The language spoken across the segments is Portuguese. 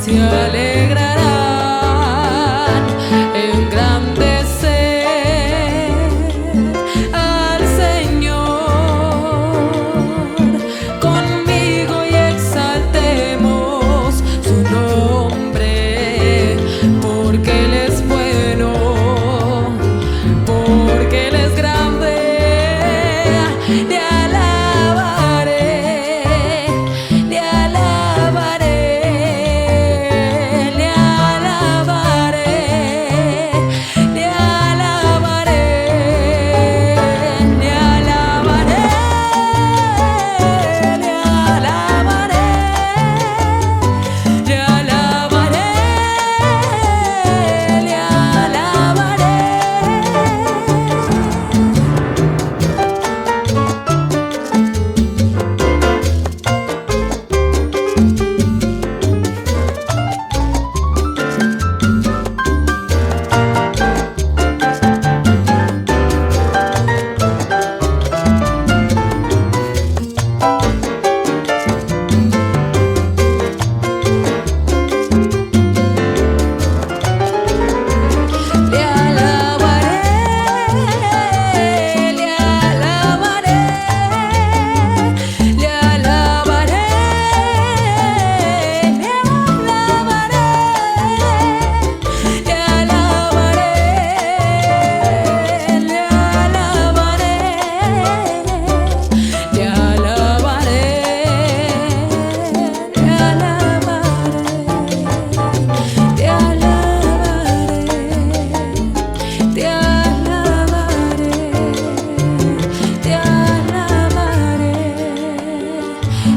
se alegrarán, engrandecer al Señor conmigo y exaltemos su nombre, porque Él es bueno, porque Él es grande. Le alabaré, le alabaré, le alabaré, le alabaré, le alabaré, le alabaré, le alabaré, le alabaré. Le alabaré, le alabaré, le alabaré, le alabaré, le alabaré, le alabaré, le alabaré, le alabaré,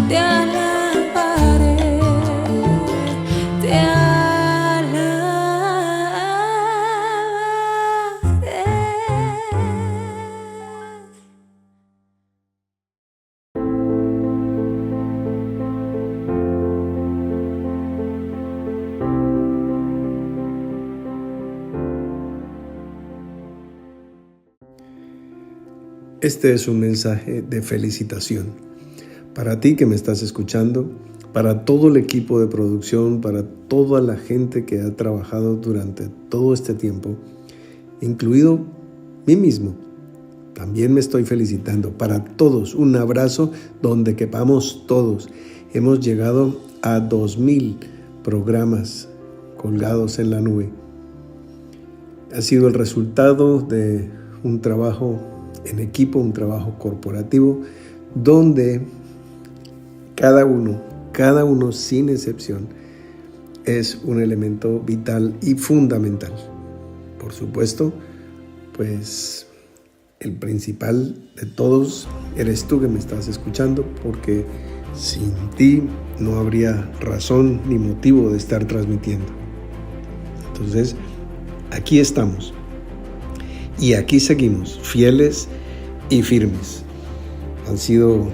te alabaré, te alabaré. Este es un mensaje de felicitación para ti que me estás escuchando, para todo el equipo de producción, para toda la gente que ha trabajado durante todo este tiempo, incluido mí mismo. También me estoy felicitando para todos. Un abrazo donde quepamos todos. Hemos llegado a 2000 programas colgados en la nube. Ha sido el resultado de un trabajo en equipo, un trabajo corporativo, donde cada uno sin excepción es un elemento vital y fundamental. Por supuesto, pues el principal de todos eres tú que me estás escuchando, porque sin ti no habría razón ni motivo de estar transmitiendo. Entonces, aquí estamos. Y aquí seguimos, fieles y firmes. Han sido,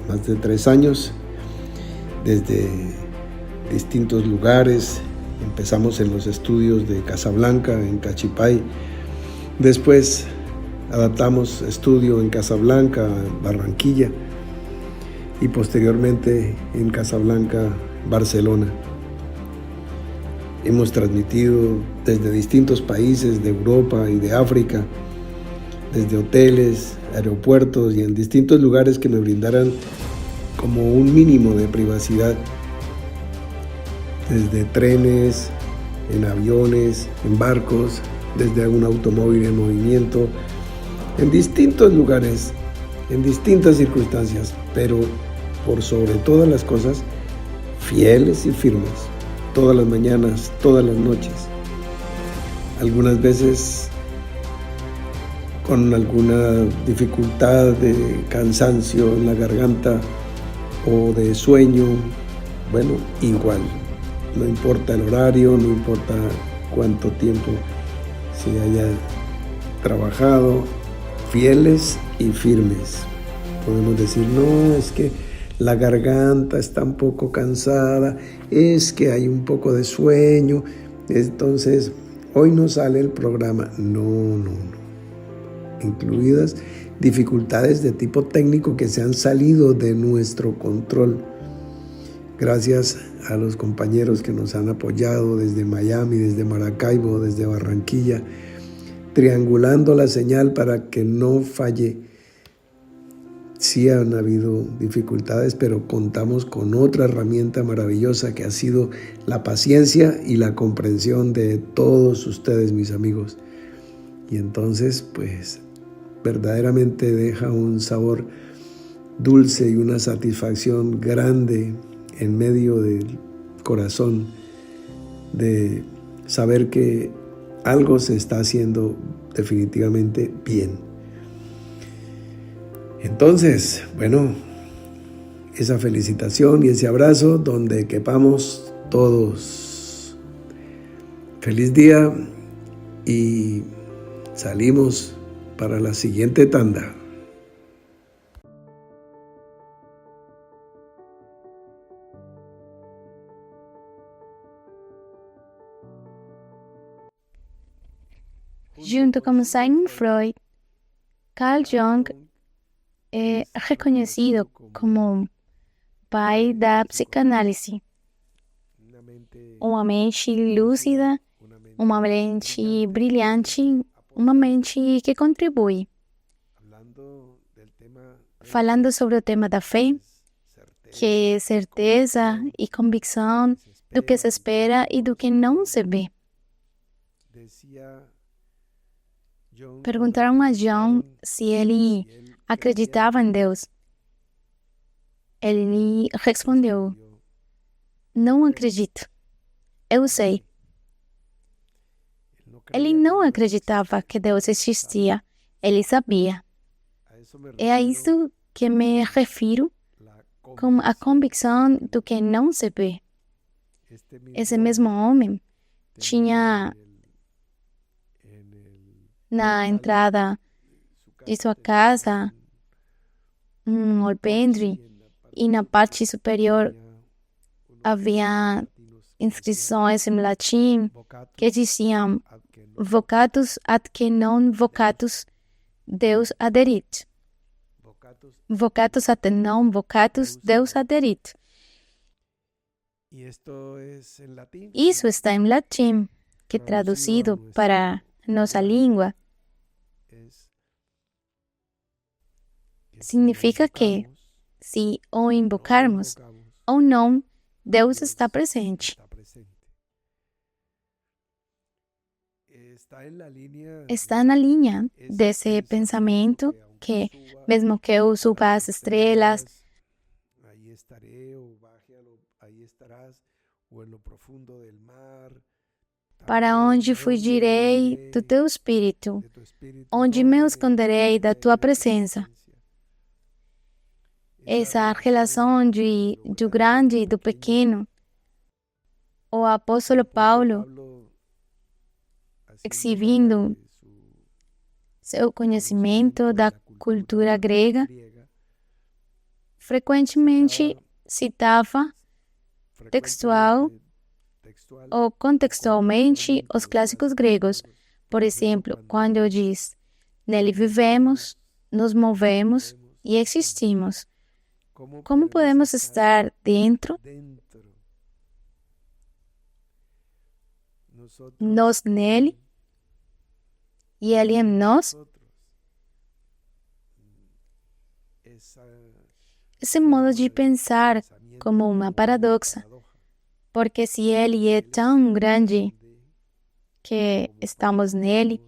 más de 3 años desde distintos lugares. Empezamos en los estudios de Casablanca, en Cachipay. Después adaptamos estudio en Casablanca, Barranquilla. Y posteriormente en Casablanca, Barcelona. Hemos transmitido desde distintos países de Europa y de África, desde hoteles, aeropuertos y en distintos lugares que me brindaran como un mínimo de privacidad, desde trenes, en aviones, en barcos, desde un automóvil en movimiento, en distintos lugares, en distintas circunstancias, pero por sobre todas las cosas, fieles y firmes. Todas las mañanas, todas las noches. Algunas veces con alguna dificultad de cansancio en la garganta o de sueño, igual. No importa el horario, no importa cuánto tiempo se haya trabajado, fieles y firmes. Podemos decir, no, es que la garganta está un poco cansada, es que hay un poco de sueño, entonces hoy no sale el programa. No. Incluidas dificultades de tipo técnico que se han salido de nuestro control. Gracias a los compañeros que nos han apoyado desde Miami, desde Maracaibo, desde Barranquilla, triangulando la señal para que no falle. Sí han habido dificultades, pero contamos con otra herramienta maravillosa que ha sido la paciencia y la comprensión de todos ustedes, mis amigos. Y entonces, pues, verdaderamente deja un sabor dulce y una satisfacción grande en medio del corazón de saber que algo se está haciendo definitivamente bien. Entonces, bueno, esa felicitación y ese abrazo donde quepamos todos. Feliz día y salimos para la siguiente tanda. Junto con Sigmund Freud, Carl Jung é reconhecido como pai da psicanálise. Uma mente lúcida, uma mente brilhante, uma mente que contribui. Falando sobre o tema da fé, que é certeza e convicção do que se espera e do que não se vê. Perguntaram a John se ele acreditava em Deus. Ele respondeu: não acredito. Eu sei. Ele não acreditava que Deus existia. Ele sabia. É a isso que me refiro com a convicção do que não se vê. Esse mesmo homem tinha na entrada de sua casa um alpendre e na parte superior havia inscrições em latim que diziam vocatus ad que non vocatus Deus aderit. Vocatus ad non vocatus Deus aderit. Isso está em latim, que traduzido para nossa língua significa que, se o invocarmos ou não, Deus está presente. Está na linha desse pensamento que, mesmo que eu suba as estrelas, para onde fugirei do teu espírito? Onde me esconderei da tua presença? Essa relação do grande e do pequeno. O apóstolo Paulo, exibindo seu conhecimento da cultura grega, frequentemente citava textual ou contextualmente os clássicos gregos. Por exemplo, quando diz: nele vivemos, nos movemos e existimos. Como podemos estar dentro? Nós nele e ele em nós? Esse modo de pensar como uma paradoxa, porque se ele é tão grande que estamos nele,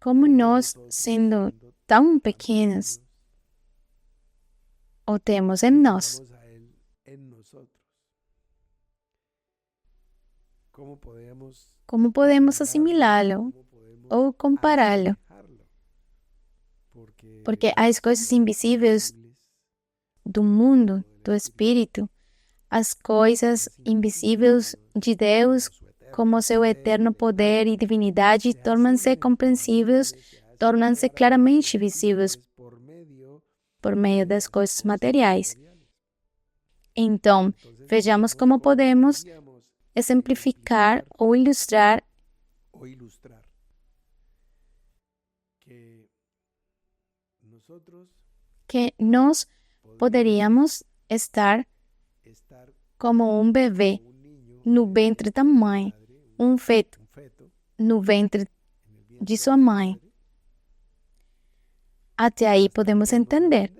como nós, sendo tão pequenos, o temos em nós? Como podemos assimilá-lo ou compará-lo? Porque as coisas invisíveis do mundo, do espírito, as coisas invisíveis de Deus, como seu eterno poder e divindade, tornam-se compreensíveis, tornam-se claramente visíveis por meio das coisas materiais. Então, vejamos como podemos exemplificar ou ilustrar que nós poderíamos estar como um bebê no ventre da mãe, um feto no ventre de sua mãe. Até aí podemos entender.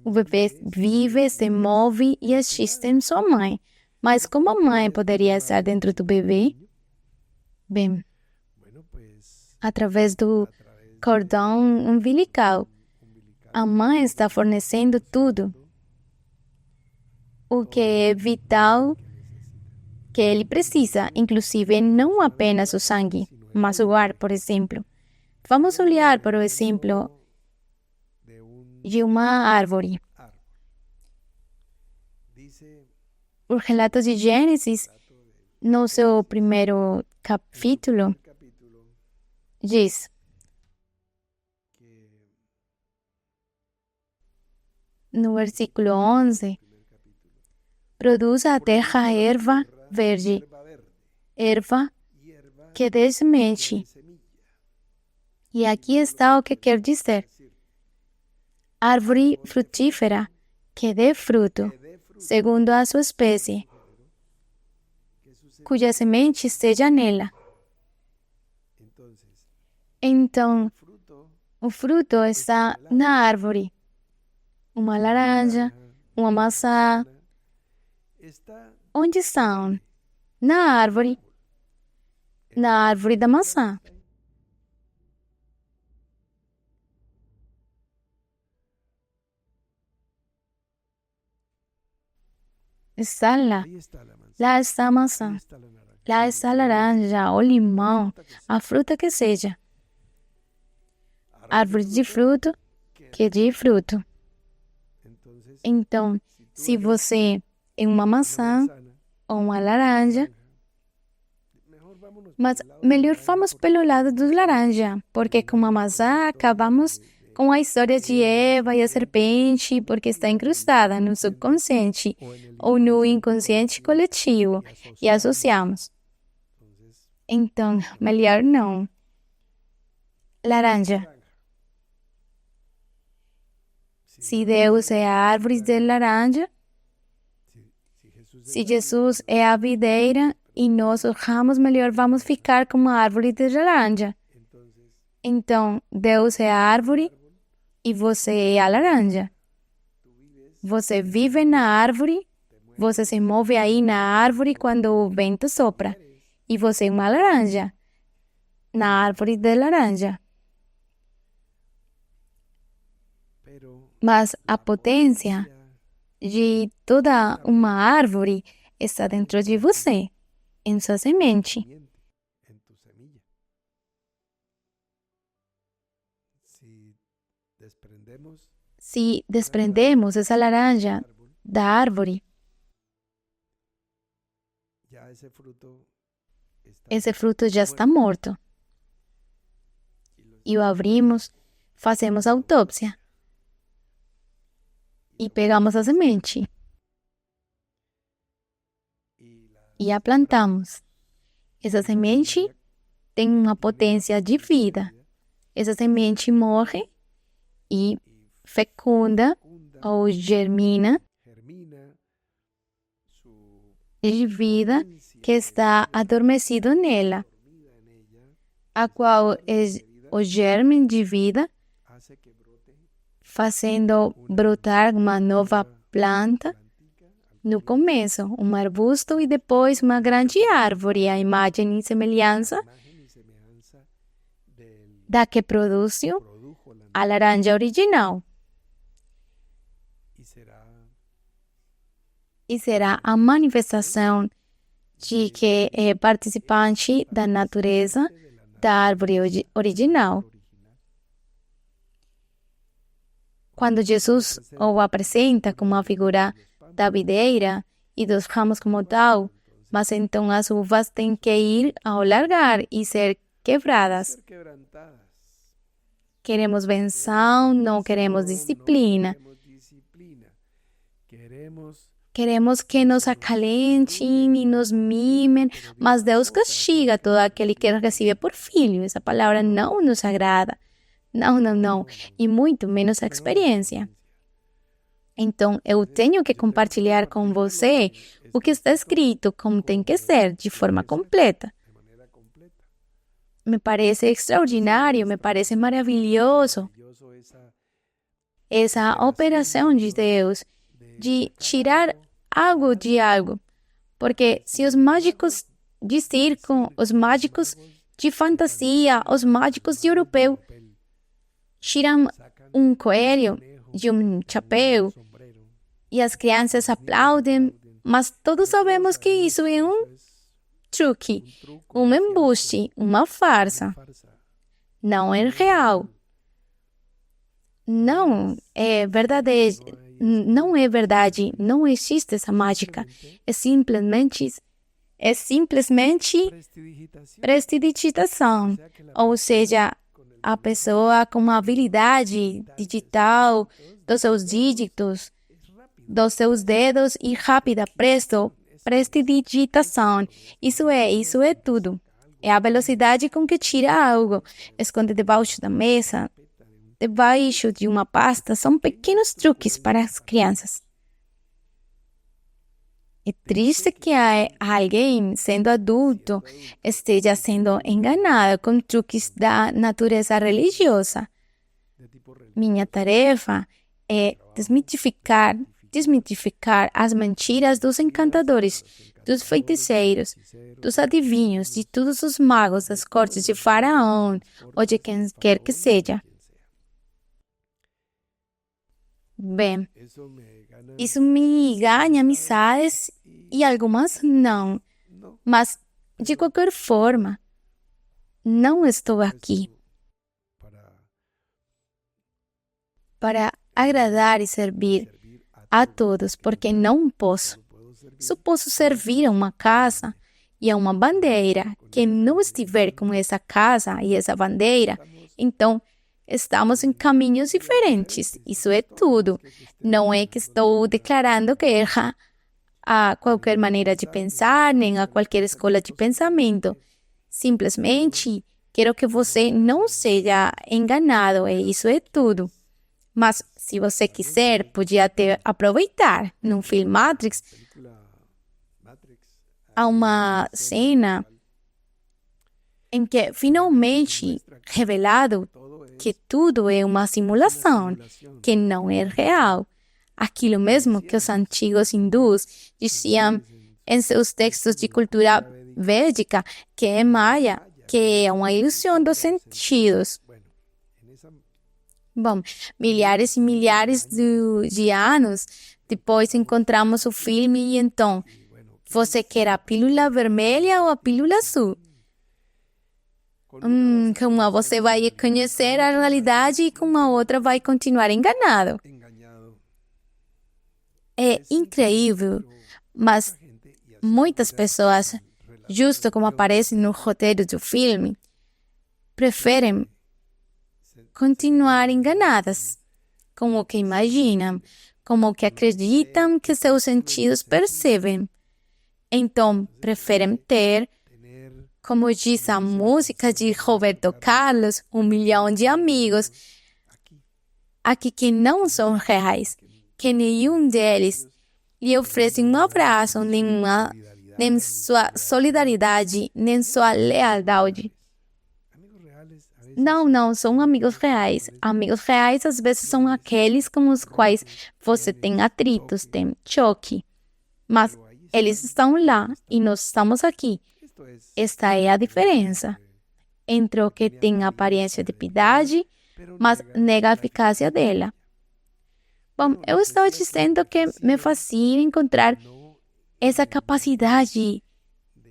O bebê vive, se move e existe em sua mãe. Mas como a mãe poderia estar dentro do bebê? Bem, através do cordão umbilical. A mãe está fornecendo tudo o que é vital que ele precisa, inclusive não apenas o sangue, mas o ar, por exemplo. Vamos olhar para o exemplo de uma árvore. O relato de Gênesis, no seu primeiro capítulo, diz: no versículo 11, produz a terra erva verde, erva que dê semente. E aqui está o que quer dizer: árvore frutífera que dê fruto, segundo a sua espécie, cuja semente esteja nela. Então, o fruto está na árvore. Uma laranja, uma maçã. Onde estão? Na árvore. Na árvore da maçã. Está lá. Lá está a maçã. Lá está a laranja, o limão, a fruta que seja. Árvore de fruto que dê fruto. Então, se você é uma maçã ou uma laranja, mas melhor vamos pelo lado do laranja, porque com a maçã acabamos com a história de Eva e a serpente, porque está incrustada no subconsciente ou no inconsciente coletivo e associamos. Então, melhor não. Laranja. Se Deus é a árvore de laranja, se Jesus é a videira e nós os ramos, melhor vamos ficar como a árvore de laranja. Então, Deus é a árvore e você é a laranja. Você vive na árvore, você se move aí na árvore quando o vento sopra. E você é uma laranja, na árvore de laranja. Mas a potência de toda uma árvore está dentro de você, em sua semente. Se desprendemos essa laranja da árvore, esse fruto já está morto. E o abrimos, fazemos autópsia. E pegamos a semente. E a plantamos. Essa semente tem uma potência de vida. Essa semente morre e fecunda ou germina de vida que está adormecido nela, a qual é o germe de vida, fazendo brotar uma nova planta, no começo um arbusto e depois uma grande árvore, a imagem e semelhança da que produziu a laranja original. E será a manifestação de que é participante da natureza da árvore original. Quando Jesus o apresenta como a figura da videira e dos ramos como tal, mas então as uvas têm que ir ao largar e ser quebradas. Queremos benção, não queremos disciplina. Queremos que nos acalentem e nos mimem, mas Deus castiga todo aquele que recebe por filho. Essa palavra não nos agrada. Não. E muito menos a experiência. Então, eu tenho que compartilhar com você o que está escrito, como tem que ser, de forma completa. Me parece extraordinário, me parece maravilhoso essa operação de Deus de tirar algo de algo. Porque se os mágicos de circo, os mágicos de fantasia, os mágicos de europeu tiram um coelho de um chapéu e as crianças aplaudem, mas todos sabemos que isso é um truque, um embuste, uma farsa. Não é real. Não é verdade. Não é verdade. Não existe essa mágica. É simplesmente prestidigitação. Ou seja, a pessoa com uma habilidade digital dos seus dígitos, dos seus dedos e rápida, presto, prestidigitação. Isso é tudo. É a velocidade com que tira algo, esconde debaixo da mesa, debaixo de uma pasta. São pequenos truques para as crianças. É triste que alguém, sendo adulto, esteja sendo enganado com truques da natureza religiosa. Minha tarefa é desmitificar as mentiras dos encantadores, dos feiticeiros, dos adivinhos, de todos os magos das cortes de Faraó ou de quem quer que seja. Bem, isso me ganha amizades e algumas não, mas de qualquer forma, não estou aqui para agradar e servir a todos, porque não posso. Só posso servir a uma casa e a uma bandeira. Quem não estiver com essa casa e essa bandeira, então estamos em caminhos diferentes. Isso é tudo. Não é que estou declarando guerra a qualquer maneira de pensar, nem a qualquer escola de pensamento. Simplesmente quero que você não seja enganado, e isso é tudo. Mas, se você quiser, podia até aproveitar. No filme Matrix, há uma cena em que finalmente revelado que tudo é uma simulação, que não é real. Aquilo mesmo que os antigos hindus diziam em seus textos de cultura védica, que é Maya, que é uma ilusão dos sentidos. Bom, milhares e milhares de anos depois encontramos o filme e então, você quer a pílula vermelha ou a pílula azul? Com uma você vai conhecer a realidade e com a outra vai continuar enganado. É incrível, mas muitas pessoas, justo como aparece no roteiro do filme, preferem continuar enganadas com o que imaginam, com o que acreditam que seus sentidos percebem. Então, preferem ter, como diz a música de Roberto Carlos, 1 milhão de amigos, aqui que não são reais, que nenhum deles lhe oferece um abraço, nem sua solidariedade, nem sua lealdade. Não, são amigos reais. Amigos reais, às vezes, são aqueles com os quais você tem atritos, tem choque. Mas eles estão lá e nós estamos aqui. Esta é a diferença entre o que tem a aparência de piedade, mas nega a eficácia dela. Bom, eu estava dizendo que me fascina encontrar essa capacidade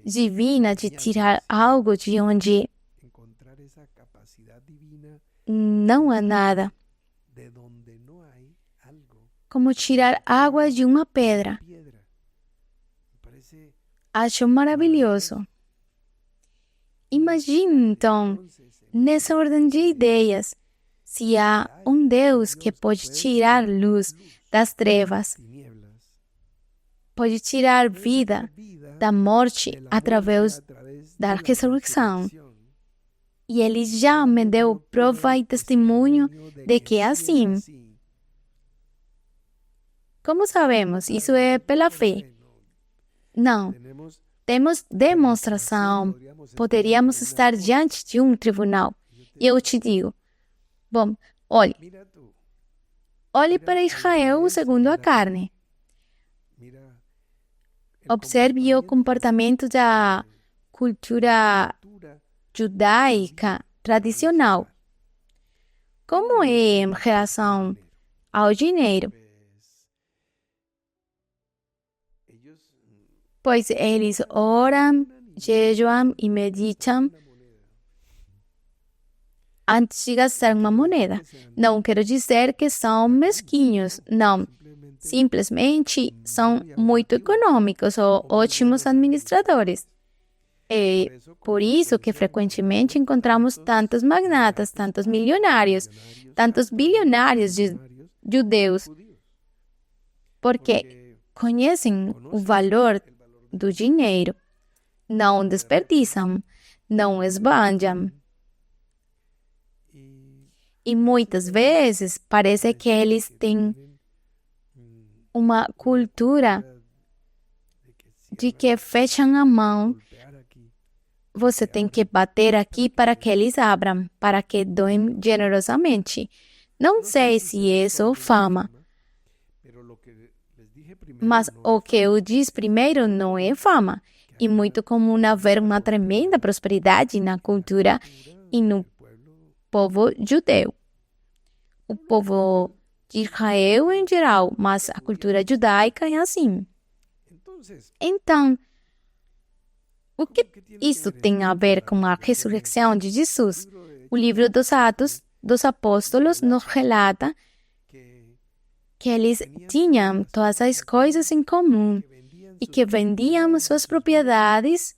divina de tirar algo de onde não há nada. Como tirar água de uma pedra. Acho maravilhoso. Imagine, então, nessa ordem de ideias, se há um Deus que pode tirar luz das trevas, pode tirar vida da morte através da ressurreição. E Ele já me deu prova e testemunho de que é assim. Como sabemos? Isso é pela fé. Não. Temos demonstração. Poderíamos estar diante de um tribunal. E eu te digo, bom, olhe para Israel segundo a carne. Observe o comportamento da cultura judaica tradicional. Como é em relação ao dinheiro? Pois eles oram, jejuam e meditam antes de gastar uma moneda. Não quero dizer que são mesquinhos, não. Simplesmente são muito econômicos ou ótimos administradores. É por isso que frequentemente encontramos tantos magnatas, tantos milionários, tantos bilionários judeus, porque conhecem o valor do dinheiro, não desperdiçam, não esbanjam. E muitas vezes parece que eles têm uma cultura de que fecham a mão. Você tem que bater aqui para que eles abram, para que doem generosamente. Não sei se é só fama, mas o que eu disse primeiro não é fama. E muito comum haver uma tremenda prosperidade na cultura e no povo judeu. O povo de Israel em geral, mas a cultura judaica é assim. Então, o que isso tem a ver com a ressurreição de Jesus? O livro dos Atos dos Apóstolos nos relata que eles tinham todas as coisas em comum e que vendiam suas propriedades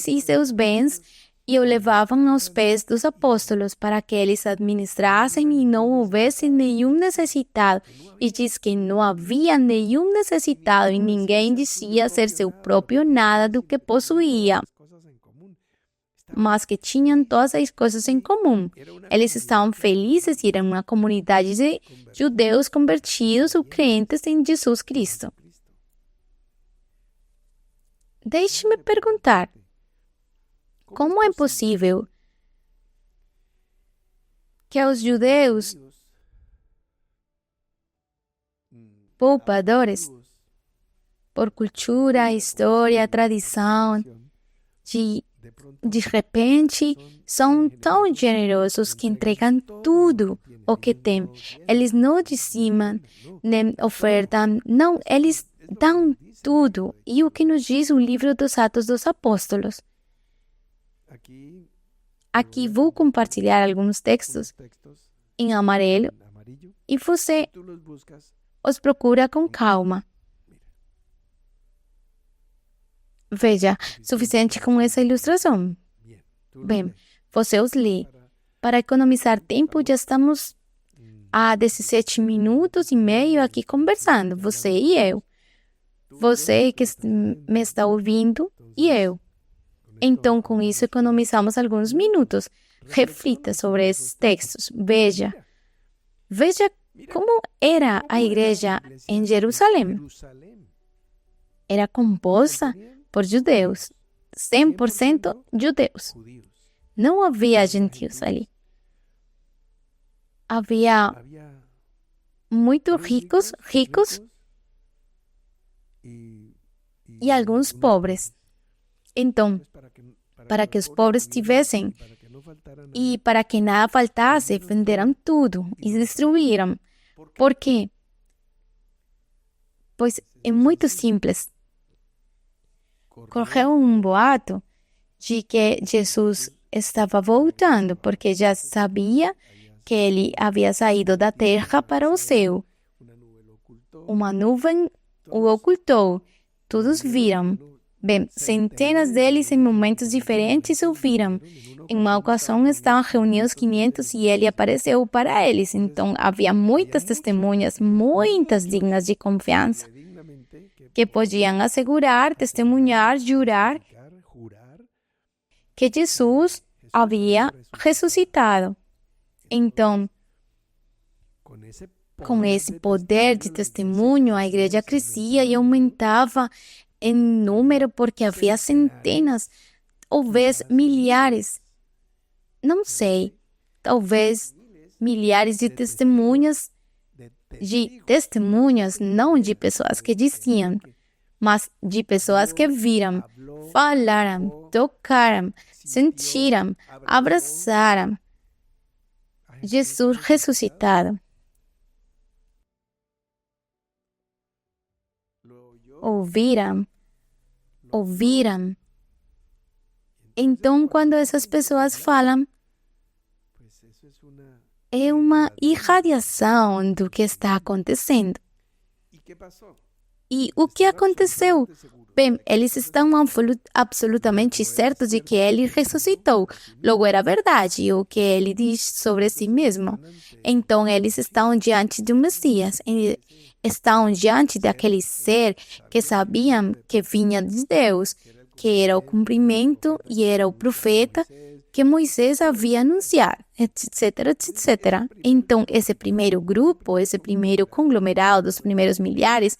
e seus bens e o levavam aos pés dos apóstolos para que eles administrassem e não houvesse nenhum necessitado. E diz que não havia nenhum necessitado e ninguém dizia ser seu próprio nada do que possuía, mas que tinham todas as coisas em comum. Eles estavam felizes e eram uma comunidade de judeus convertidos ou crentes em Jesus Cristo. Deixe-me perguntar, como é possível que os judeus poupadores, por cultura, história, tradição, de repente, são tão generosos que entregam tudo o que têm. Eles não dizimam, nem ofertam, não, eles dão tudo. E o que nos diz o livro dos Atos dos Apóstolos? Aqui vou compartilhar alguns textos em amarelo e você os procura com calma. Veja, suficiente com essa ilustração. Bem, você os lê. Para economizar tempo, já estamos há 17 minutos e meio aqui conversando, você e eu. Você que me está ouvindo e eu. Então, com isso, economizamos alguns minutos. Reflita sobre esses textos. Veja como era a igreja em Jerusalém. Era composta por judeus, 100% judeus. Não havia gentios ali. Havia muito ricos e alguns pobres. Então, para que os pobres tivessem e para que nada faltasse, venderam tudo e destruíram. Por quê? Pois é muito simples. Correu um boato de que Jesus estava voltando, porque já sabia que ele havia saído da terra para o céu. Uma nuvem o ocultou. Todos viram. Bem, centenas deles em momentos diferentes o viram. Em uma ocasião estavam reunidos 500 e ele apareceu para eles. Então havia muitas testemunhas, muitas dignas de confiança, que podiam assegurar, testemunhar, jurar que Jesus havia ressuscitado. Então, Com esse poder de testemunho, a igreja crescia e aumentava em número porque havia centenas, talvez milhares, não sei, talvez milhares de testemunhas, não de pessoas que diziam, mas de pessoas que viram, falaram, tocaram, sentiram, abraçaram Jesus ressuscitado. Ouviram. Então, quando essas pessoas falam, é uma irradiação do que está acontecendo. E o que aconteceu? Bem, eles estão absolutamente certos de que ele ressuscitou. Logo, era verdade o que ele diz sobre si mesmo. Então, eles estão diante do Messias. Estão diante daquele ser que sabiam que vinha de Deus, que era o cumprimento e era o profeta que Moisés havia anunciado, etc, etc. Então, esse primeiro grupo, esse primeiro conglomerado, os primeiros milhares,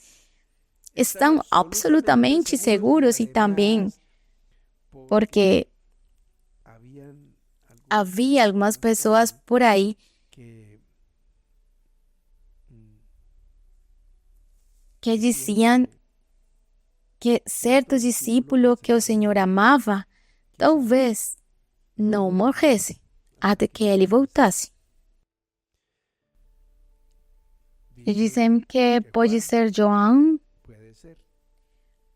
estão absolutamente seguros e também porque havia algumas pessoas por aí que diziam que certo discípulo que o Senhor amava, talvez não morresse até que ele voltasse. E dizem que pode ser João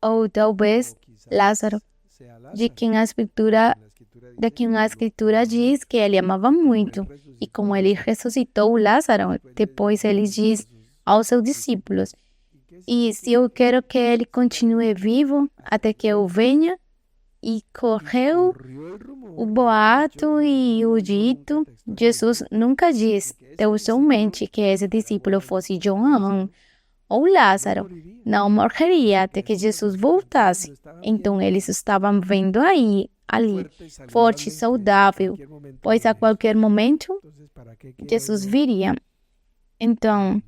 ou talvez Lázaro, de quem a Escritura diz que ele amava muito. E como ele ressuscitou Lázaro, depois ele diz aos seus discípulos: e se eu quero que ele continue vivo até que eu venha, e correu o boato e o dito, Jesus nunca diz tão somente que esse discípulo fosse João ou Lázaro. Não morreria até que Jesus voltasse. Então eles estavam vendo ali, forte, saudável, pois a qualquer momento Jesus viria. Então,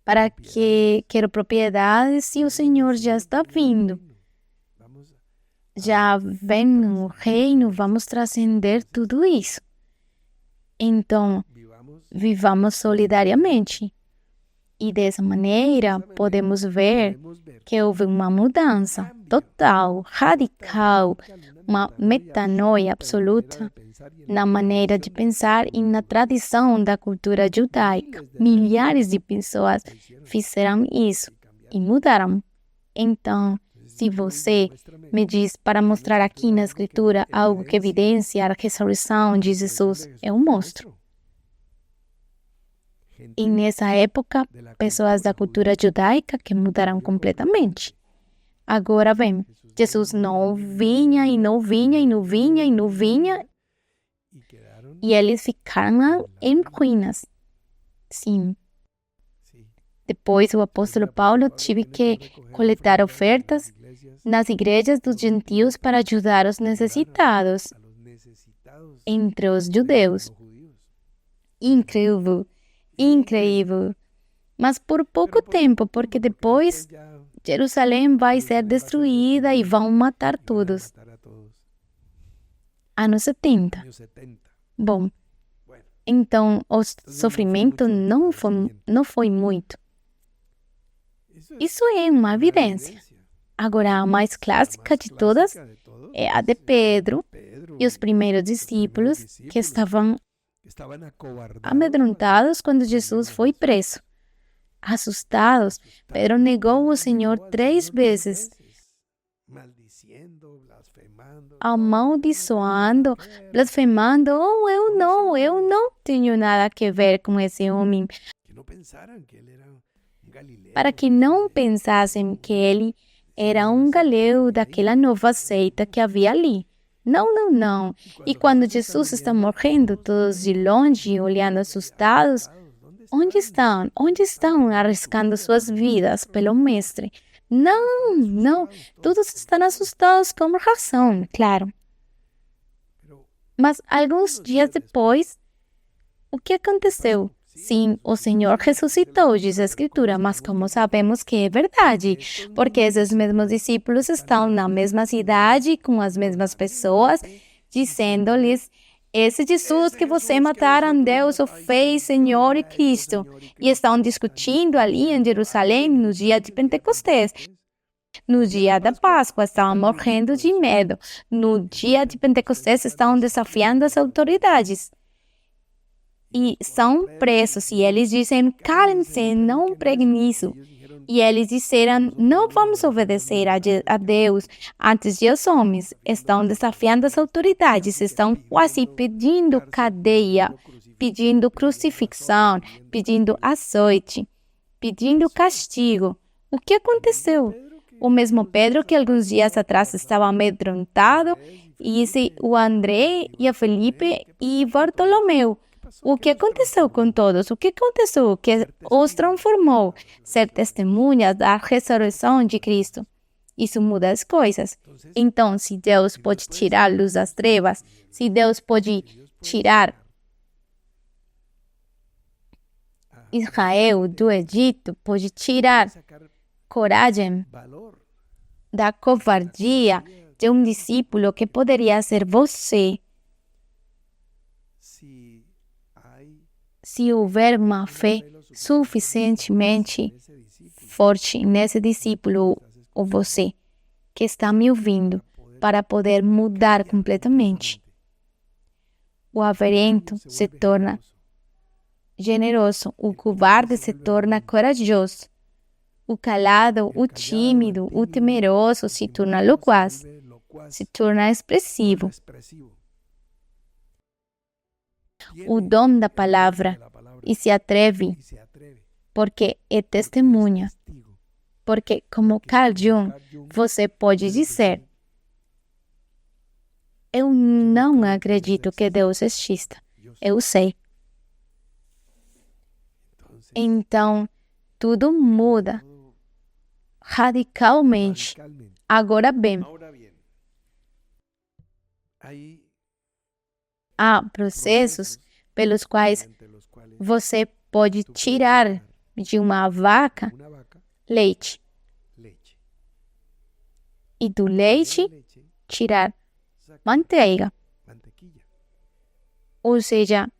para que quero propriedade se o Senhor já está vindo? Já vem o reino, vamos transcender tudo isso. Então, vivamos solidariamente. E dessa maneira, podemos ver que houve uma mudança total, radical, uma metanoia absoluta na maneira de pensar e na tradição da cultura judaica. Milhares de pessoas fizeram isso e mudaram. Então, se você me diz para mostrar aqui na Escritura algo que evidencia a ressurreição de Jesus, eu mostro. E nessa época, pessoas da cultura judaica que mudaram completamente. Agora bem, Jesus não vinha e não vinha e não vinha e não vinha, e eles ficaram em ruínas. Sim. Depois o apóstolo Paulo teve que coletar ofertas nas igrejas dos gentios para ajudar os necessitados entre os judeus. Incrível. Incrível. Mas por pouco tempo, porque depois Jerusalém vai ser destruída e vão matar todos. Anos 70. Bom, então o sofrimento não foi muito. Isso é uma evidência. Agora, a mais clássica de todas é a de Pedro e os primeiros discípulos que estavam amedrontados quando Jesus foi preso. Assustados, Pedro negou o Senhor 3 vezes, amaldiçoando, blasfemando: oh, eu não tenho nada a ver com esse homem. Para que não pensassem que ele era um galileu daquela nova seita que havia ali. Não. E quando Jesus está morrendo, todos de longe, olhando assustados, onde estão? Onde estão arriscando suas vidas pelo Mestre? Não. Todos estão assustados com razão, claro. Mas alguns dias depois, o que aconteceu? Sim, o Senhor ressuscitou, diz a Escritura, mas como sabemos que é verdade? Porque esses mesmos discípulos estão na mesma cidade, com as mesmas pessoas, dizendo-lhes: esse Jesus que você mataram, Deus o fez Senhor e Cristo. E estão discutindo ali em Jerusalém no dia de Pentecostés. No dia da Páscoa, estavam morrendo de medo. No dia de Pentecostés, estão desafiando as autoridades. E são presos. E eles dizem: calem-se, não preguem isso. E eles disseram: não vamos obedecer a Deus antes de os homens. Estão desafiando as autoridades, estão quase pedindo cadeia, pedindo crucifixão, pedindo açoite, pedindo castigo. O que aconteceu? O mesmo Pedro que alguns dias atrás estava amedrontado, e o André e a Felipe e Bartolomeu. O que aconteceu com todos? O que aconteceu que os transformou? Ser testemunhas da ressurreição de Cristo. Isso muda as coisas. Então, se Deus pode tirar a luz das trevas, se Deus pode tirar Israel do Egito, pode tirar coragem da covardia de um discípulo que poderia ser você. Se houver uma fé suficientemente forte nesse discípulo ou você que está me ouvindo para poder mudar completamente. O avarento se torna generoso, o covarde se torna corajoso. O calado, o tímido, o temeroso se torna loquaz, se torna expressivo. O dom da palavra e se atreve, porque é testemunha. Porque, como Carl Jung, você pode dizer: eu não acredito que Deus exista. Eu sei. Então, tudo muda radicalmente. Agora bem, há processos pelos quais você pode tirar de uma vaca leite. E do leite, tirar manteiga. Ou seja,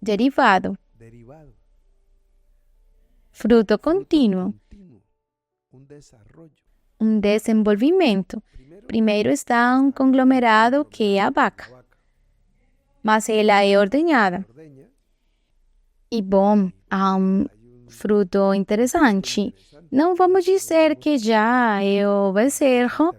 derivado. Fruto contínuo. Um desenvolvimento. Primeiro está um conglomerado que é a vaca, mas ela é ordenhada. E bom, há um fruto interessante. Não vamos dizer que já é o bezerro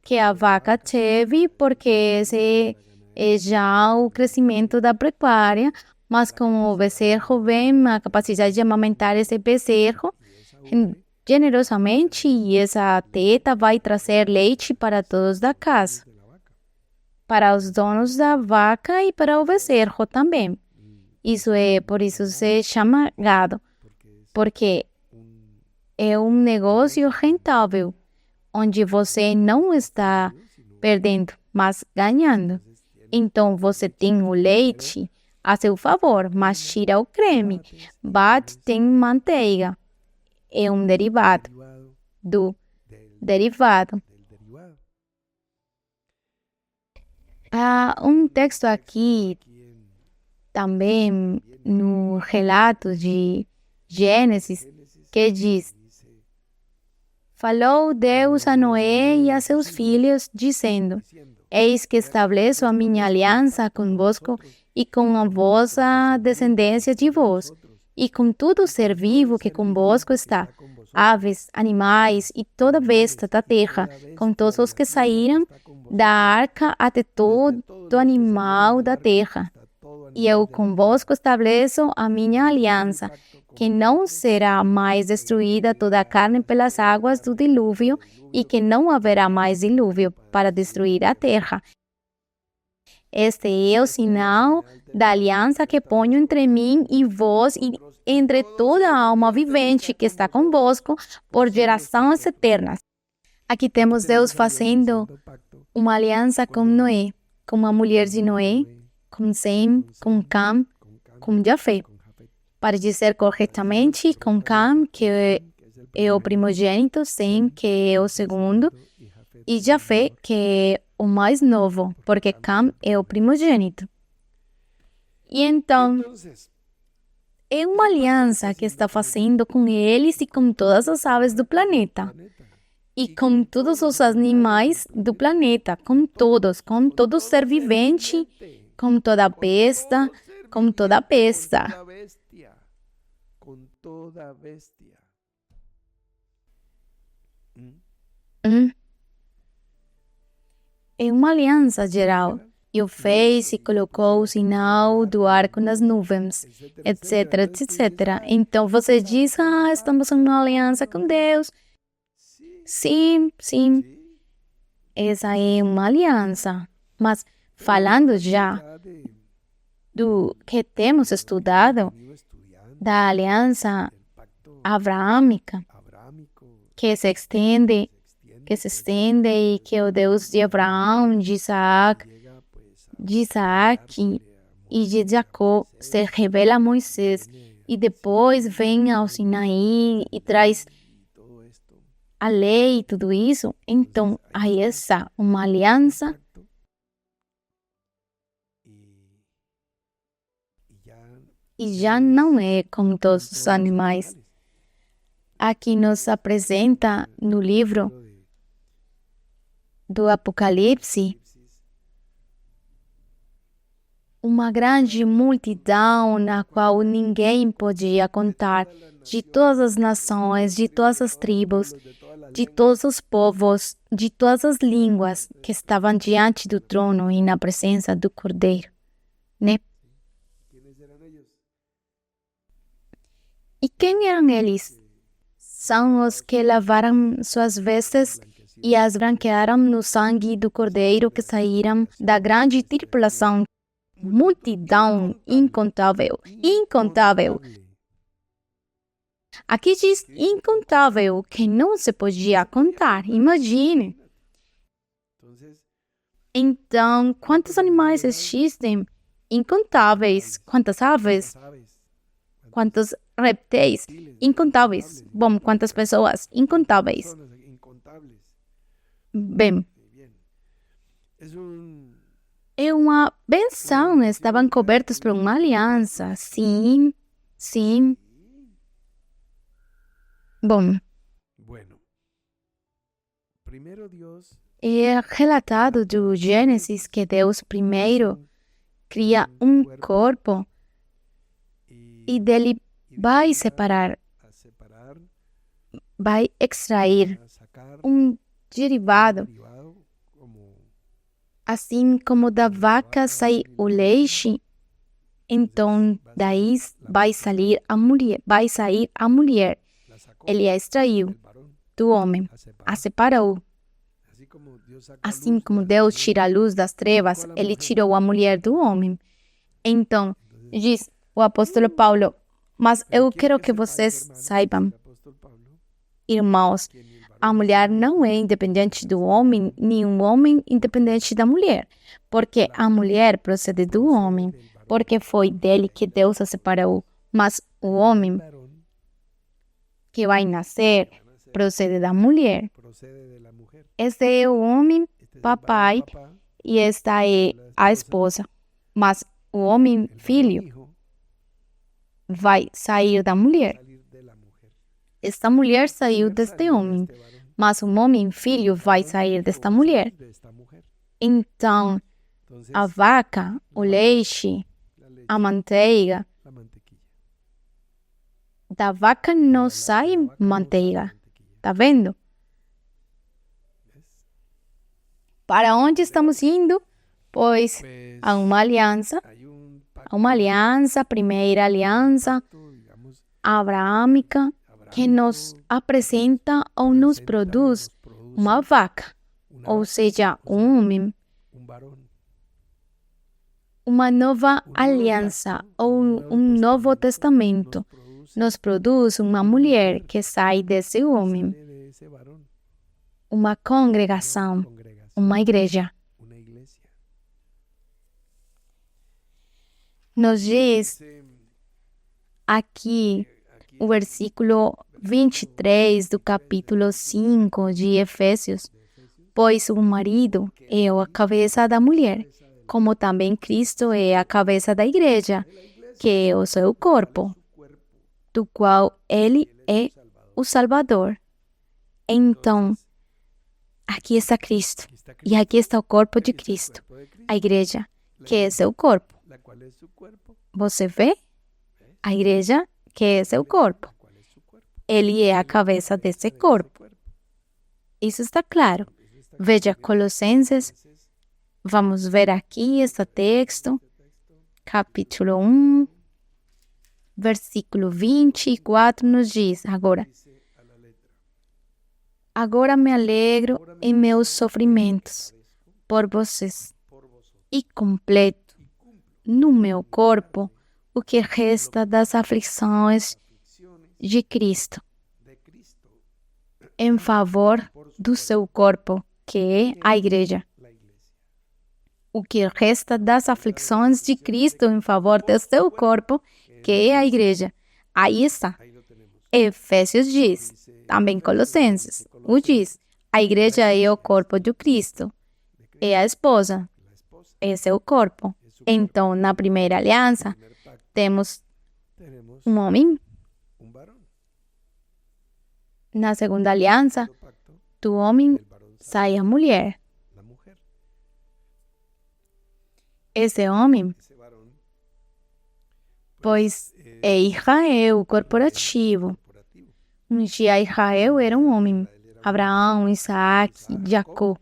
que a vaca teve, porque esse é já o crescimento da pecuária, mas com o bezerro vem a capacidade de amamentar esse bezerro generosamente, e essa teta vai trazer leite para todos da casa, para os donos da vaca e para o bezerro também. Por isso se chama gado, porque é um negócio rentável, onde você não está perdendo, mas ganhando. Então você tem o leite a seu favor, mas tira o creme, bate, tem manteiga. É um derivado do derivado. Há um texto aqui também no relato de Gênesis que diz: falou Deus a Noé e a seus filhos, dizendo: eis que estabeleço a minha aliança convosco e com a vossa descendência de vós, e com todo ser vivo que convosco está, aves, animais e toda besta da terra, com todos os que saíram da arca até todo animal da terra. E eu convosco estabeleço a minha aliança, que não será mais destruída toda a carne pelas águas do dilúvio, e que não haverá mais dilúvio para destruir a terra. Este é o sinal da aliança que ponho entre mim e vós e entre toda a alma vivente que está convosco por gerações eternas. Aqui temos Deus fazendo uma aliança com Noé, com a mulher de Noé, com Sem, com Cam, com Jafé. para dizer corretamente, com Cam, que é o primogênito, Sem, que é o segundo, e Jafé, que é o mais novo, porque Cam é o primogênito. E então, é uma aliança que está fazendo com eles e com todas as aves do planeta. E com todos os animais do planeta, com todo ser vivente, com toda besta, com toda besta. Com toda bestia. É uma aliança geral. E o fez e colocou o sinal do arco nas nuvens, etc, etc. Então você diz, estamos em uma aliança com Deus. Sim, sim, essa é uma aliança. Mas falando já do que temos estudado, da aliança abraâmica, que se estende e que o Deus de Abraão, de Isaac e de Jacó se revela a Moisés e depois vem ao Sinaí e traz a lei e tudo isso. Então, aí está uma aliança e já não é com todos os animais. Aqui nos apresenta no livro do Apocalipse uma grande multidão na qual ninguém podia contar, de todas as nações, de todas as tribos, de todos os povos, de todas as línguas que estavam diante do trono e na presença do Cordeiro, né? E quem eram eles? São os que lavaram suas vestes e as branquearam no sangue do Cordeiro, que saíram da grande tribulação, multidão incontável. Aqui diz incontável, que não se podia contar, imagine. Então, quantos animais existem? Incontáveis. Quantas aves? Quantos répteis? Incontáveis. Bom, quantas pessoas? Incontáveis. Bem, é uma benção. Estavam cobertos por uma aliança. Sim, sim. Bom, é relatado do Gênesis que Deus primeiro cria um corpo e dele vai separar, vai extrair um derivado. Assim como da vaca sai o leite, então daí vai sair a mulher. Ele a extraiu do homem, a separou. Assim como Deus tira a luz das trevas, ele tirou a mulher do homem. Então, diz o apóstolo Paulo, mas eu quero que vocês saibam, irmãos, a mulher não é independente do homem, nem o homem independente da mulher, porque a mulher procede do homem, porque foi dele que Deus a separou, mas o homem que vai nascer procede da mulher. Este é o homem, papai, e esta é a esposa, mas o homem, filho, vai sair da mulher. Esta mulher saiu deste homem, mas o homem, filho, vai sair desta mulher. Então, a vaca, o leite, a manteiga, da vaca não sai manteiga. Tá vendo? Para onde estamos indo? Pois há uma aliança, primeira aliança abraâmica, que nos apresenta ou nos produz uma vaca, ou seja, um homem. Uma nova aliança ou um novo testamento nos produz uma mulher que sai desse homem. Uma congregação, uma igreja. Nos diz aqui o versículo 23 do capítulo 5 de Efésios. Pois o marido é a cabeça da mulher, como também Cristo é a cabeça da igreja, que é o seu corpo, do qual ele é o Salvador. Então, aqui está Cristo, e aqui está o corpo de Cristo, a igreja, que é seu corpo. Você vê? A igreja, que é seu corpo. Ele é a cabeça desse corpo. Isso está claro. Veja Colossenses, vamos ver aqui este texto, capítulo 1, versículo 24 nos diz, agora me alegro em meus sofrimentos por vocês e completo no meu corpo o que resta das aflições de Cristo, em favor do seu corpo, que é a igreja. O que resta das aflições de Cristo em favor do seu corpo, que é a igreja. Aí está. Efésios diz, também Colossenses, o diz, a igreja é o corpo de Cristo, é a esposa, é seu corpo. Então, na primeira aliança, temos um homem. Na segunda aliança, do homem sai a mulher. Esse homem, pois é Israel corporativo. Um dia Israel era um homem, Abraão, Isaac, Jacó.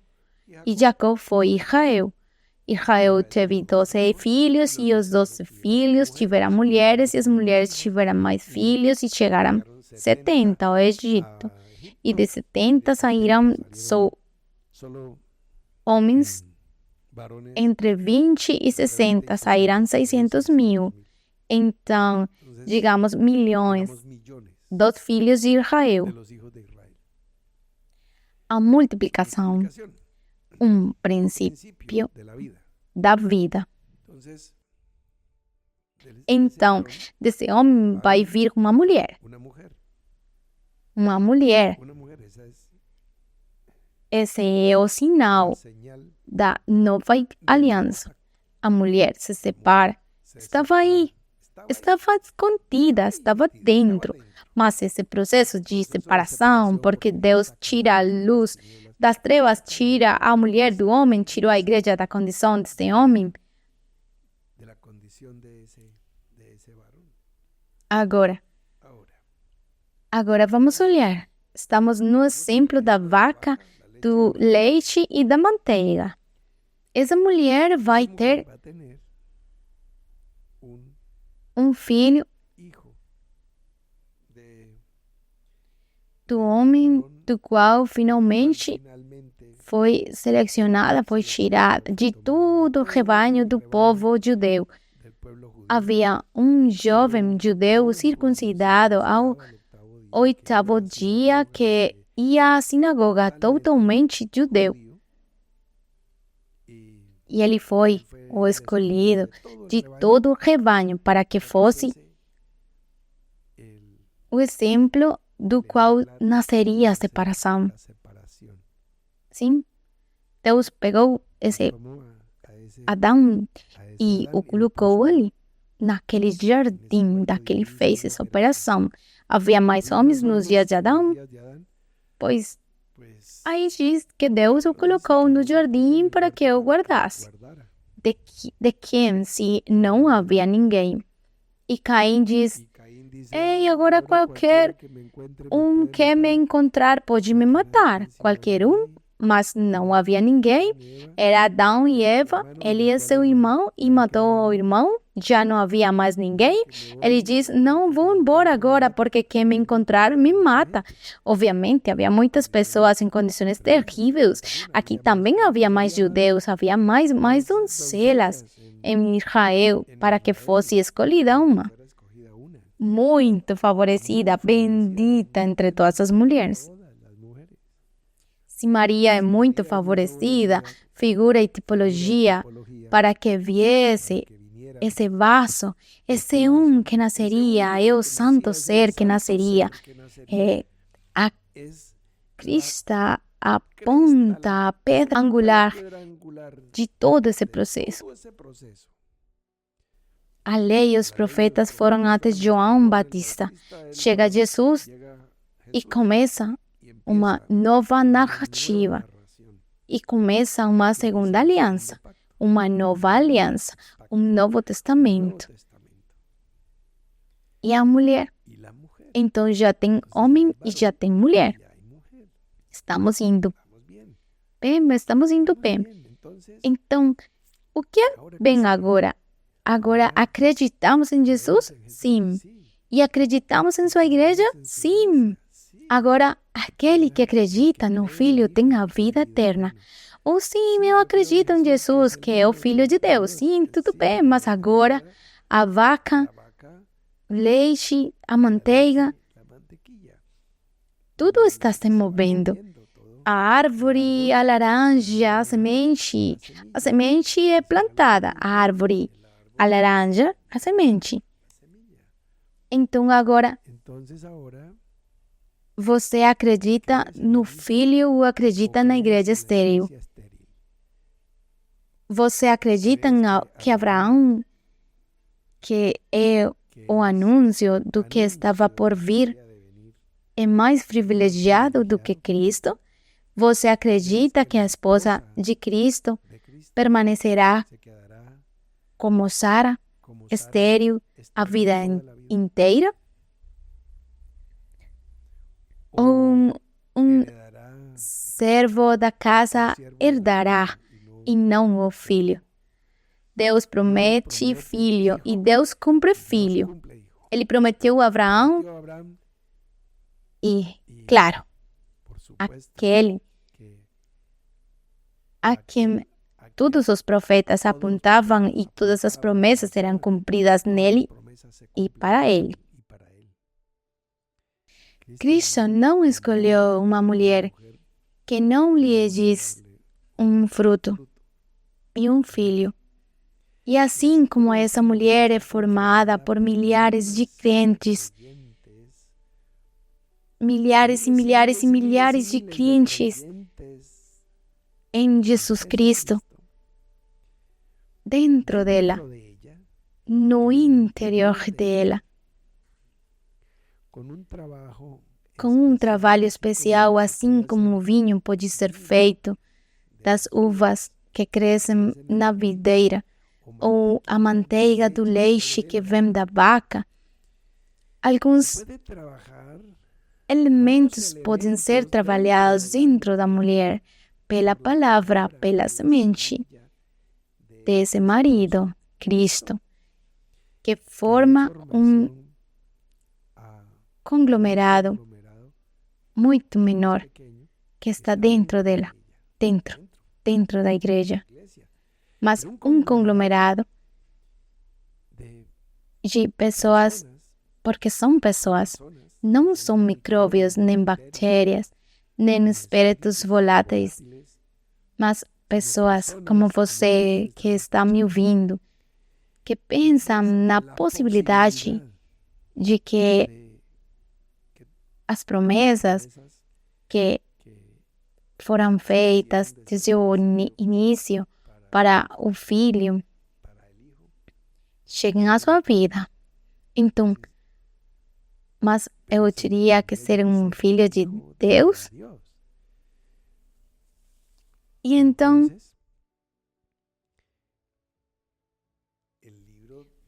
E Jacó foi Israel. Israel teve 12 filhos e os 12 filhos tiveram mulheres e as mulheres tiveram mais filhos e chegaram 70 ao Egito. E de 70 saíram só homens entre 20 e 60, saíram 600 mil. Então, digamos, milhões dos filhos de Israel. A multiplicação, um princípio da vida. Então, desse homem vai vir uma mulher. Uma mulher. Esse é o sinal da nova aliança. A mulher se separa. Estava aí. Estava escondida, estava dentro. Mas esse processo de separação, porque Deus tira a luz das trevas, tira a mulher do homem, tirou a igreja da condição desse homem. Agora vamos olhar. Estamos no exemplo da vaca, do leite e da manteiga. Essa mulher vai ter um filho do homem do qual finalmente foi selecionada, foi tirada de todo o rebanho do povo judeu. Havia um jovem judeu circuncidado ao 8º dia que ia à sinagoga, totalmente judeu. E ele foi o escolhido de todo o rebanho para que fosse o exemplo do qual nasceria a separação. Sim, Deus pegou esse Adão e o colocou ali, naquele jardim, daquele fez essa operação. Havia mais homens nos dias de Adão? Pois aí diz que Deus o colocou no jardim para que o guardasse. De quem se não havia ninguém? E Caim diz, ei, agora qualquer um que me encontrar pode me matar. Qualquer um, mas não havia ninguém. Era Adão e Eva, ele é seu irmão e matou o irmão. Já não havia mais ninguém. Ele diz, não vou embora agora porque quem me encontrar me mata. Obviamente, havia muitas pessoas em condições terríveis. Aqui também havia mais judeus, havia mais donzelas em Israel para que fosse escolhida uma. Muito favorecida, bendita entre todas as mulheres. Se Maria é muito favorecida, figura e tipologia para que viesse esse vaso, esse que nasceria, o santo ser que nasceria. A crista, a ponta, a pedra angular de todo esse processo. A lei e os profetas foram até João Batista. Chega Jesus e começa uma nova narrativa. E começa uma segunda aliança, uma nova aliança, um novo testamento. E a mulher. Então já tem homem e já tem mulher. Estamos indo bem, estamos indo bem. Então, o que vem agora? Agora acreditamos em Jesus? Sim. E acreditamos em sua igreja? Sim. Agora, aquele que acredita no Filho tem a vida eterna. Ou sim, eu acredito em Jesus, que é o Filho de Deus. Sim, tudo bem, mas agora a vaca, o leite, a manteiga, tudo está se movendo. A árvore, a laranja, a semente é plantada. A árvore, a laranja, a semente. Então agora, você acredita no Filho ou acredita na igreja estéril? Você acredita que Abraão, que é o anúncio do que estava por vir, é mais privilegiado do que Cristo? Você acredita que a esposa de Cristo permanecerá como Sara, estéril, a vida inteira? Um servo da casa herdará e não o filho. Deus promete filho e Deus cumpre filho. Ele prometeu a Abraão e, claro, aquele a quem todos os profetas apontavam e todas as promessas serão cumpridas nele e para ele. Cristo não escolheu uma mulher que não lhe diz um fruto e um filho. E assim como essa mulher é formada por milhares de crentes, milhares e milhares e milhares de crentes em Jesus Cristo, dentro dela, no interior dela, com um trabalho especial, assim como o vinho pode ser feito das uvas que crescem na videira, ou a manteiga do leite que vem da vaca. Alguns elementos podem ser trabalhados dentro da mulher, pela palavra, pela semente desse marido, Cristo, que forma um conglomerado muito menor que está dentro dela, dentro da igreja. Mas um conglomerado de pessoas, porque são pessoas, não são micróbios, nem bactérias, nem espíritos voláteis, mas pessoas como você que está me ouvindo, que pensam na possibilidade de que as promessas que foram feitas desde o início para o filho cheguem à sua vida. Então, mas eu teria que ser um filho de Deus? E então,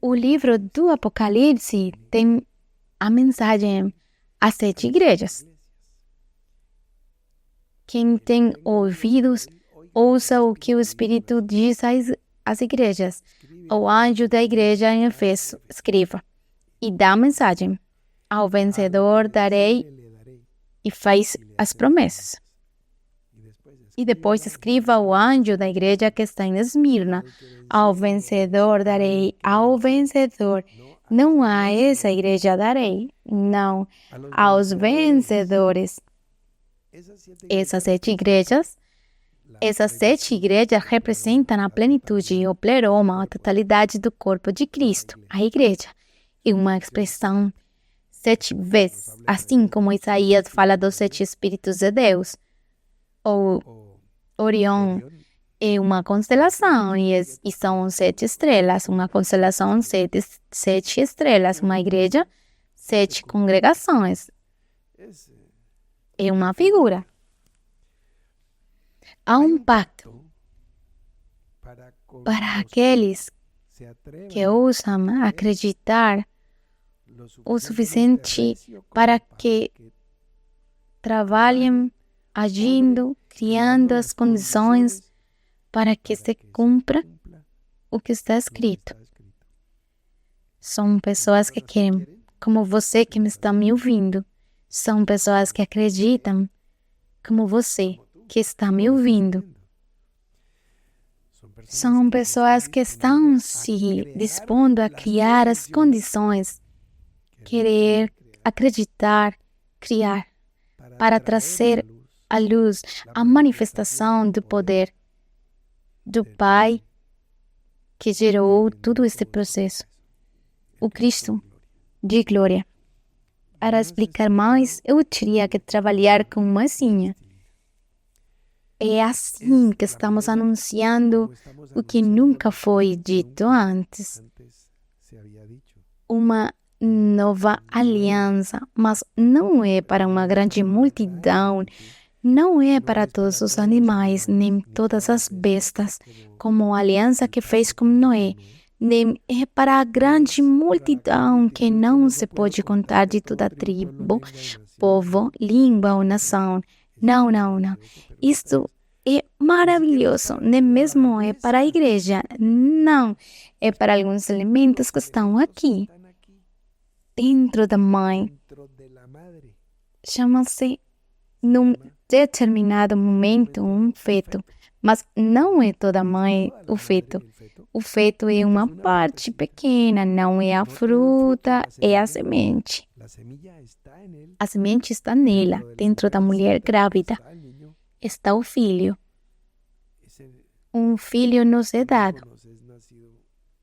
o livro do Apocalipse tem a mensagem às 7 igrejas. Quem tem ouvidos, ouça o que o Espírito diz às igrejas. O anjo da igreja em Efeso escreva e dá a mensagem. Ao vencedor darei, e faz as promessas. E depois escreva ao anjo da igreja que está em Esmirna. Ao vencedor darei, ao vencedor. Não a essa igreja darei, não. Aos vencedores. Essas 7 igrejas, Essas 7 igrejas representam a plenitude, o pleroma, a totalidade do corpo de Cristo, a igreja. E uma expressão 7 vezes, assim como Isaías fala dos 7 Espíritos de Deus. O Orion é uma constelação e são 7 estrelas. Uma constelação, 7 estrelas. Uma igreja, 7 congregações. É uma figura. Há um pacto para aqueles que ousam acreditar o suficiente para que trabalhem agindo, criando as condições para que se cumpra o que está escrito. São pessoas que querem, como você que me está me ouvindo. São pessoas que acreditam, como você que está me ouvindo. São pessoas que estão se dispondo a criar as condições, querer, acreditar, criar, para trazer à luz a manifestação do poder do Pai que gerou todo este processo. O Cristo de glória. Para explicar mais, eu teria que trabalhar com massinha. É assim que estamos anunciando o que nunca foi dito antes. Uma nova aliança, mas não é para uma grande multidão, não é para todos os animais, nem todas as bestas, como a aliança que fez com Noé, nem é para a grande multidão que não se pode contar de toda tribo, povo, língua ou nação. Não. Isto é maravilhoso, nem mesmo é para a igreja, não. É para alguns elementos que estão aqui, dentro da mãe. Chama-se, num determinado momento, um feto, mas não é toda a mãe o feto. O feto é uma parte pequena, não é a fruta, é a semente. A semente está nela, dentro da mulher grávida. Está o filho. Um filho nos é dado.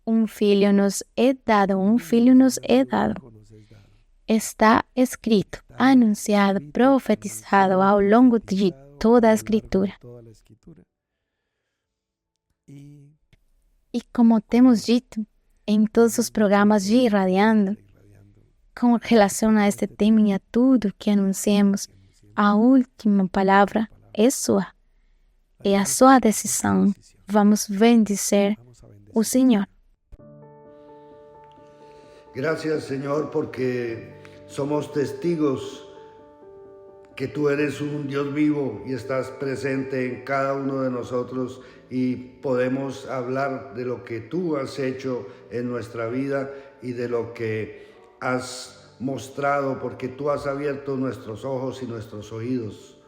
Um filho nos é dado. Um filho nos é dado. Está escrito, anunciado, profetizado ao longo de toda a Escritura. E como temos dito em todos os programas de Irradiando, com relação a este tema e a tudo que anunciamos, a última palavra é sua. É a sua decisão. Vamos bendizer o Senhor. Gracias, Señor, porque somos testigos que tú eres un Dios vivo y estás presente en cada uno de nosotros y podemos hablar de lo que tú has hecho en nuestra vida y de lo que has mostrado, porque tú has abierto nuestros ojos y nuestros oídos.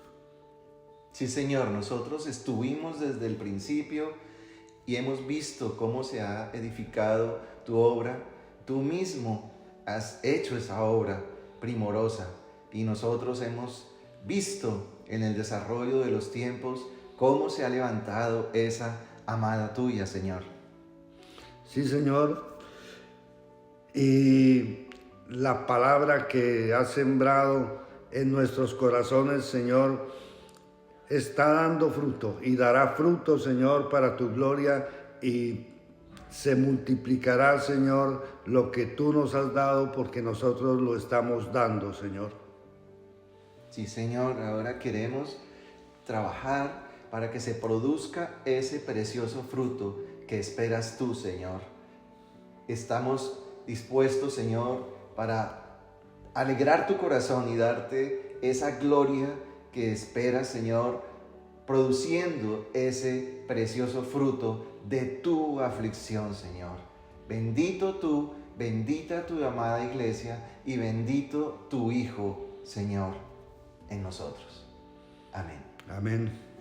Sí, Señor, nosotros estuvimos desde el principio y hemos visto cómo se ha edificado tu obra. Tú mismo has hecho esa obra primorosa y nosotros hemos visto en el desarrollo de los tiempos cómo se ha levantado esa amada tuya, Señor. Sí, Señor. Y la palabra que has sembrado en nuestros corazones, Señor, está dando fruto y dará fruto, Señor, para tu gloria, y se multiplicará, Señor, lo que tú nos has dado, porque nosotros lo estamos dando, Señor. Sí, Señor, ahora queremos trabajar para que se produzca ese precioso fruto que esperas tú, Señor. Estamos dispuestos, Señor, para alegrar tu corazón y darte esa gloria que esperas, Señor, produciendo ese precioso fruto de tu aflicción, Señor. Bendito tú, bendita tu amada iglesia y bendito tu Hijo, Señor, en nosotros. Amén. Amén.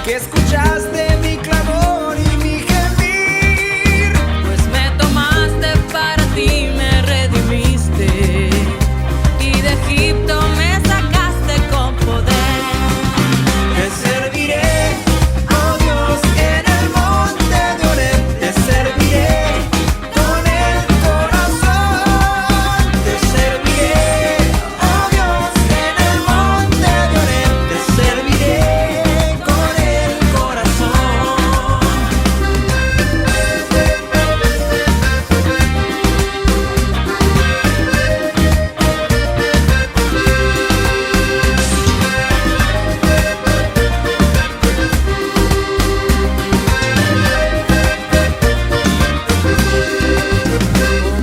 que escuchaste mi clamor y mi gemir. Pues me tomaste para ti, me redimiste y de Egipto me sacaste con poder. Te serviré, oh Dios, en el monte de Oreb. Te serviré con el corazón. Te serviré, oh Dios, en el monte de Oreb. Te serviré con el corazón. Oh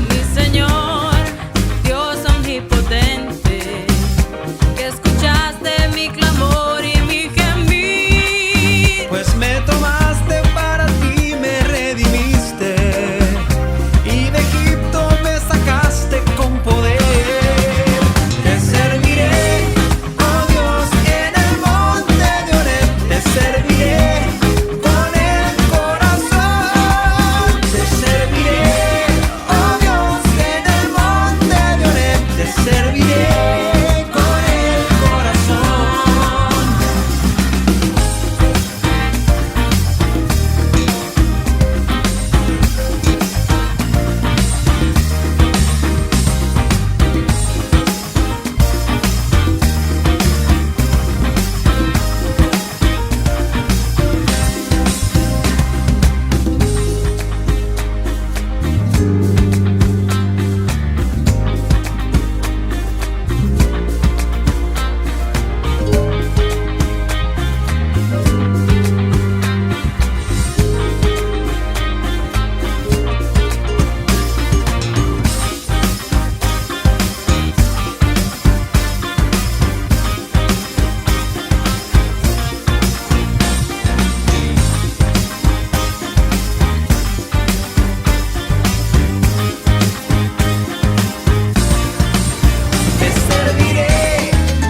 mi Señor, Dios omnipotente, que escuchaste mi clamor y mi gemir. Pues me tomaste para ti, me redimiste y de Egipto me sacaste con poder. Te serviré, oh Dios, en el monte de Oreb. Te serviré con el corazón. Te serviré, oh Dios, en el monte de Oreb. Te serviré con el corazón. Te serviré,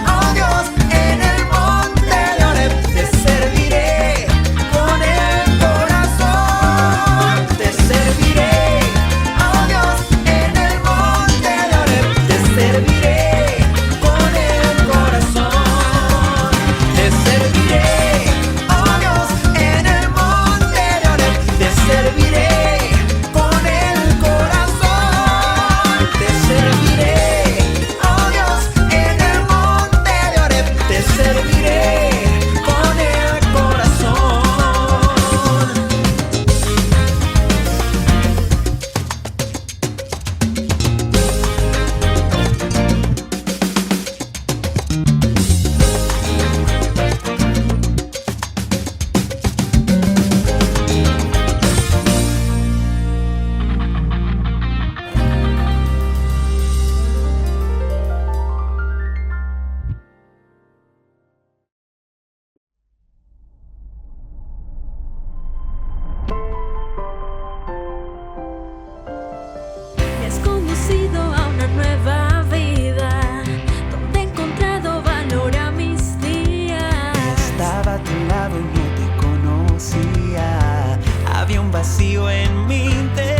oh Dios, en el monte de Oreb. Te serviré con el corazón. Te serviré, oh Dios, en el monte de Oreb. Te serviré con el corazón. Te serviré, oh Dios, en el monte de Oreb. Te serviré con el corazón. Te serviré, oh Dios, en el monte de Oreb. Te serviré con el corazón. Me has conducido a una nueva vida, donde he encontrado valor a mis días. Estaba a tu lado y no te conocía. Había un vacío en mi interior.